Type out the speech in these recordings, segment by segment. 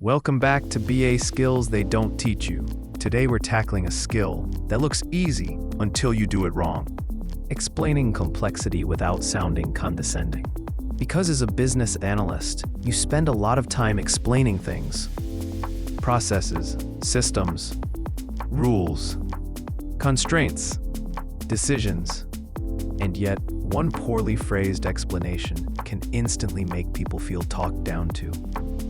Welcome back to BA Skills They Don't Teach You. Today we're tackling a skill that looks easy until you do it wrong. Explaining complexity without sounding condescending. Because as a business analyst, you spend a lot of time explaining things. Processes, systems, rules, constraints, decisions. And yet, one poorly phrased explanation can instantly make people feel talked down to.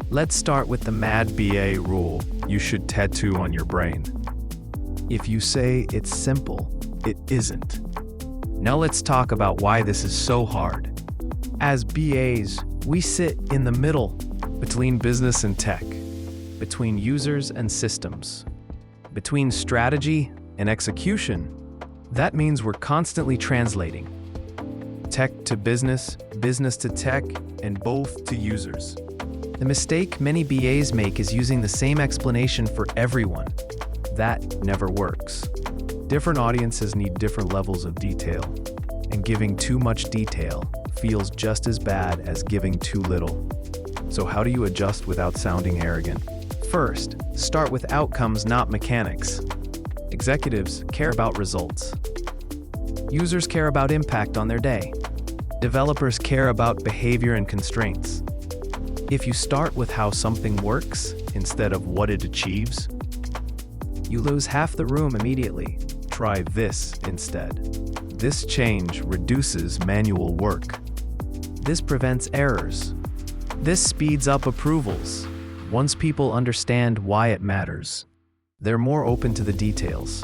Let's start with the mad BA rule you should tattoo on your brain. If you say it's simple, it isn't. Now let's talk about why this is so hard. As BAs, we sit in the middle between business and tech, between users and systems, between strategy and execution. That means we're constantly translating tech to business, business to tech, and both to users. The mistake many BAs make is using the same explanation for everyone. That never works. Different audiences need different levels of detail, and giving too much detail feels just as bad as giving too little. So how do you adjust without sounding arrogant? First, start with outcomes, not mechanics. Executives care about results. Users care about impact on their day. Developers care about behavior and constraints. If you start with how something works instead of what it achieves, you lose half the room immediately. Try this instead. This change reduces manual work. This prevents errors. This speeds up approvals. Once people understand why it matters, they're more open to the details.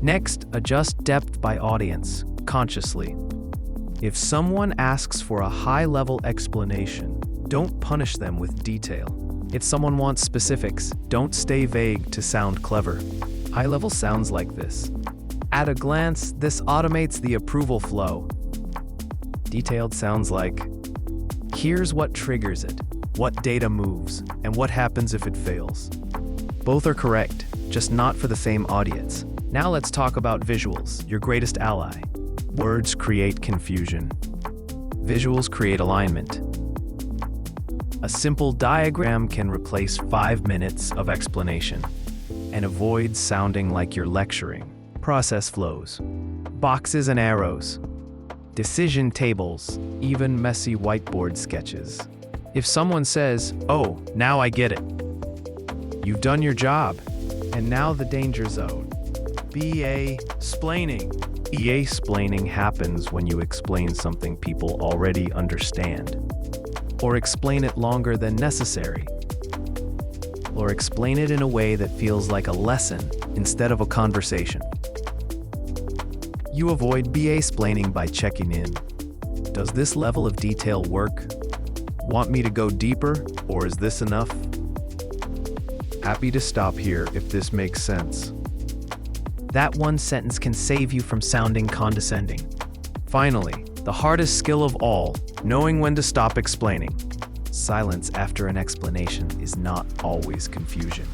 Next, adjust depth by audience, consciously. If someone asks for a high-level explanation, don't punish them with detail. If someone wants specifics, don't stay vague to sound clever. High-level sounds like this. At a glance, this automates the approval flow. Detailed sounds like, here's what triggers it, what data moves, and what happens if it fails. Both are correct, just not for the same audience. Now let's talk about visuals, your greatest ally. Words create confusion. Visuals create alignment. A simple diagram can replace 5 minutes of explanation and avoid sounding like you're lecturing. Process flows, boxes and arrows, decision tables, even messy whiteboard sketches. If someone says, "Oh, now I get it," you've done your job. And now the danger zone. BA-splaining. BA-splaining happens when you explain something people already understand, or explain it longer than necessary, or explain it in a way that feels like a lesson instead of a conversation. You avoid BA-splaining by checking in. Does this level of detail work? Want me to go deeper, or is this enough? Happy to stop here if this makes sense. That one sentence can save you from sounding condescending. Finally, the hardest skill of all, knowing when to stop explaining. Silence after an explanation is not always confusion.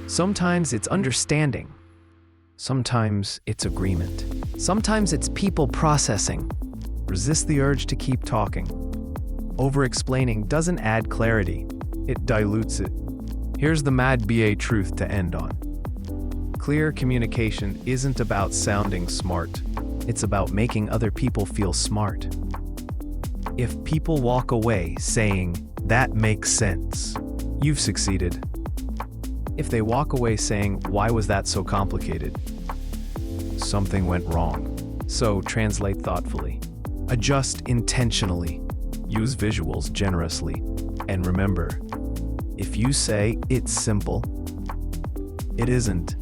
Sometimes it's understanding. Sometimes it's agreement. Sometimes it's people processing. Resist the urge to keep talking. Over-explaining doesn't add clarity, it dilutes it. Here's the mad BA truth to end on. Clear communication isn't about sounding smart. It's about making other people feel smart. If people walk away saying, "That makes sense," you've succeeded. If they walk away saying, "Why was that so complicated?" something went wrong. So translate thoughtfully. Adjust intentionally. Use visuals generously. And remember, if you say it's simple, it isn't.